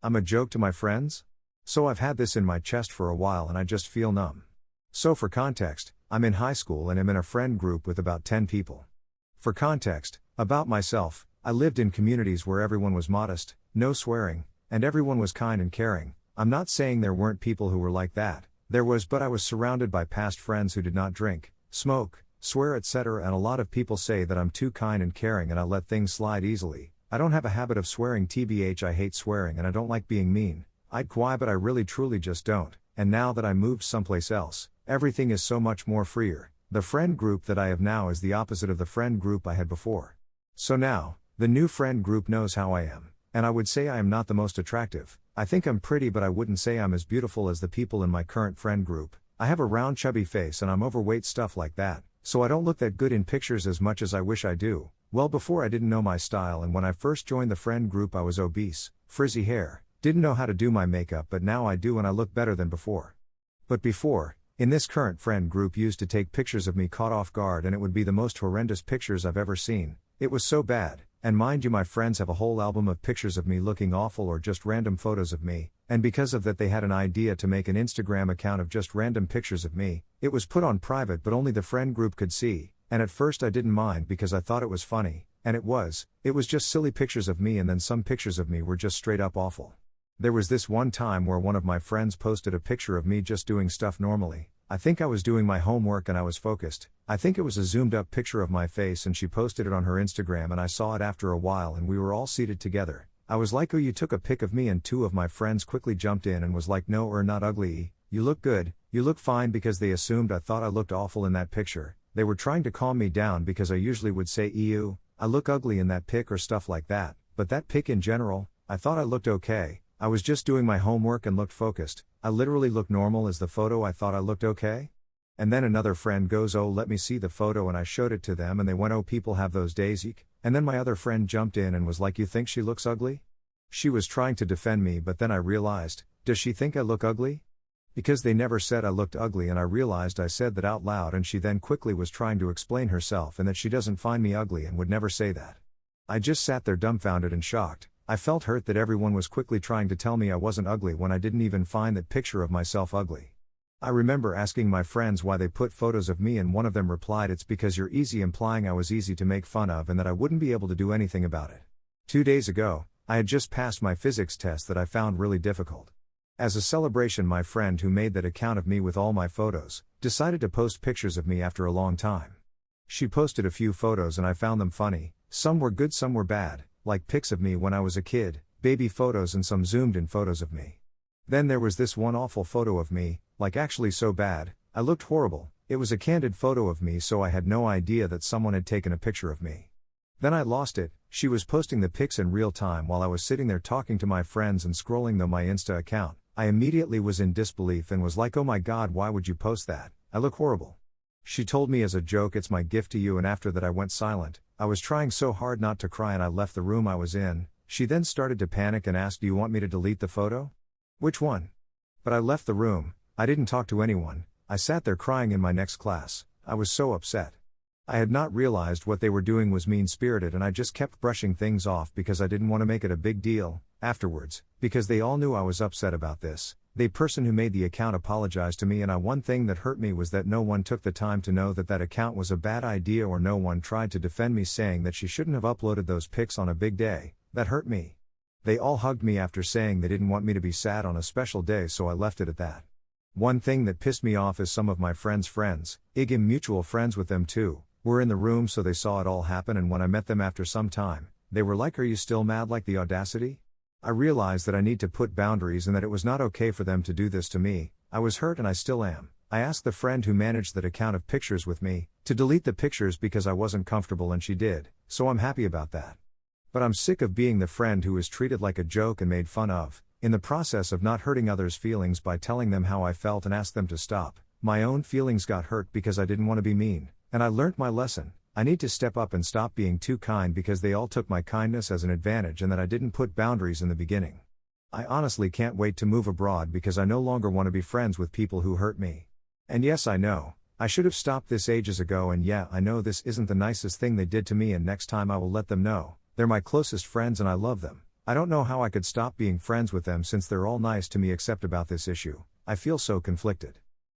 I'm a joke to my friends? So I've had this in my chest for a while and I just feel numb. So for context, I'm in high school and am in a friend group with about 10 people. For context, about myself, I lived in communities where everyone was modest, no swearing, and everyone was kind and caring. I'm not saying there weren't people who were like that, there was, but I was surrounded by past friends who did not drink, smoke, swear, etc. And a lot of people say that I'm too kind and caring and I let things slide easily. I don't have a habit of swearing, tbh I hate swearing and I don't like being mean. I'd cry but I really truly just don't, and now that I moved someplace else, everything is so much more freer. The friend group that I have now is the opposite of the friend group I had before. So now, the new friend group knows how I am, and I would say I am not the most attractive. I think I'm pretty but I wouldn't say I'm as beautiful as the people in my current friend group. I have a round chubby face and I'm overweight, stuff like that, so I don't look that good in pictures as much as I wish I do. Well, before I didn't know my style, and when I first joined the friend group I was obese, frizzy hair, didn't know how to do my makeup, but now I do and I look better than before. But before, in this current friend group used to take pictures of me caught off guard and it would be the most horrendous pictures I've ever seen. It was so bad, and mind you my friends have a whole album of pictures of me looking awful or just random photos of me, and because of that they had an idea to make an Instagram account of just random pictures of me. It was put on private but only the friend group could see, and at first I didn't mind because I thought it was funny, and it was just silly pictures of me, and then some pictures of me were just straight up awful. There was this one time where one of my friends posted a picture of me just doing stuff normally. I think I was doing my homework and I was focused. I think it was a zoomed up picture of my face and she posted it on her Instagram and I saw it after a while and we were all seated together. I was like, oh, you took a pic of me, and two of my friends quickly jumped in and was like, no, not ugly, you look good, you look fine, because they assumed I thought I looked awful in that picture. They were trying to calm me down because I usually would say, ew, I look ugly in that pic or stuff like that, but that pic in general, I thought I looked okay. I was just doing my homework and looked focused. I literally looked normal as the photo. I thought I looked okay. And then another friend goes, oh, let me see the photo, and I showed it to them and they went, oh, people have those days, eek. And then my other friend jumped in and was like, you think she looks ugly? She was trying to defend me, but then I realized, does she think I look ugly? Because they never said I looked ugly, and I realized I said that out loud, and she then quickly was trying to explain herself and that she doesn't find me ugly and would never say that. I just sat there dumbfounded and shocked. I felt hurt that everyone was quickly trying to tell me I wasn't ugly when I didn't even find that picture of myself ugly. I remember asking my friends why they put photos of me, and one of them replied, it's because you're easy, implying I was easy to make fun of and that I wouldn't be able to do anything about it. 2 days ago, I had just passed my physics test that I found really difficult. As a celebration, my friend who made that account of me with all my photos, decided to post pictures of me after a long time. She posted a few photos and I found them funny. Some were good, some were bad, like pics of me when I was a kid, baby photos, and some zoomed in photos of me. Then there was this one awful photo of me, like actually so bad, I looked horrible. It was a candid photo of me, so I had no idea that someone had taken a picture of me. Then I lost it. She was posting the pics in real time while I was sitting there talking to my friends and scrolling my Insta account. I immediately was in disbelief and was like, oh my god, why would you post that? I look horrible. She told me as a joke, it's my gift to you, and after that I went silent. I was trying so hard not to cry and I left the room I was in. She then started to panic and asked, do you want me to delete the photo? Which one? But I left the room. I didn't talk to anyone. I sat there crying in my next class. I was so upset. I had not realized what they were doing was mean-spirited, and I just kept brushing things off because I didn't want to make it a big deal. Afterwards, because they all knew I was upset about this, the person who made the account apologized to me, and one thing that hurt me was that no one took the time to know that that account was a bad idea, or no one tried to defend me saying that she shouldn't have uploaded those pics on a big day. That hurt me. They all hugged me after saying they didn't want me to be sad on a special day, so I left it at that. One thing that pissed me off is some of my friends' friends, I'm mutual friends with them too, were in the room, so they saw it all happen, and when I met them after some time, they were like, are you still mad? Like, the audacity? I realized that I need to put boundaries and that it was not okay for them to do this to me. I was hurt and I still am. I asked the friend who managed that account of pictures with me to delete the pictures because I wasn't comfortable, and she did, so I'm happy about that. But I'm sick of being the friend who is treated like a joke and made fun of, in the process of not hurting others' feelings by telling them how I felt and asked them to stop. My own feelings got hurt because I didn't want to be mean, and I learned my lesson. I need to step up and stop being too kind because they all took my kindness as an advantage and that I didn't put boundaries in the beginning. I honestly can't wait to move abroad because I no longer want to be friends with people who hurt me. And yes, I know, I should have stopped this ages ago, and yeah, I know this isn't the nicest thing they did to me, and next time I will let them know. They're my closest friends and I love them. I don't know how I could stop being friends with them since they're all nice to me except about this issue. I feel so conflicted.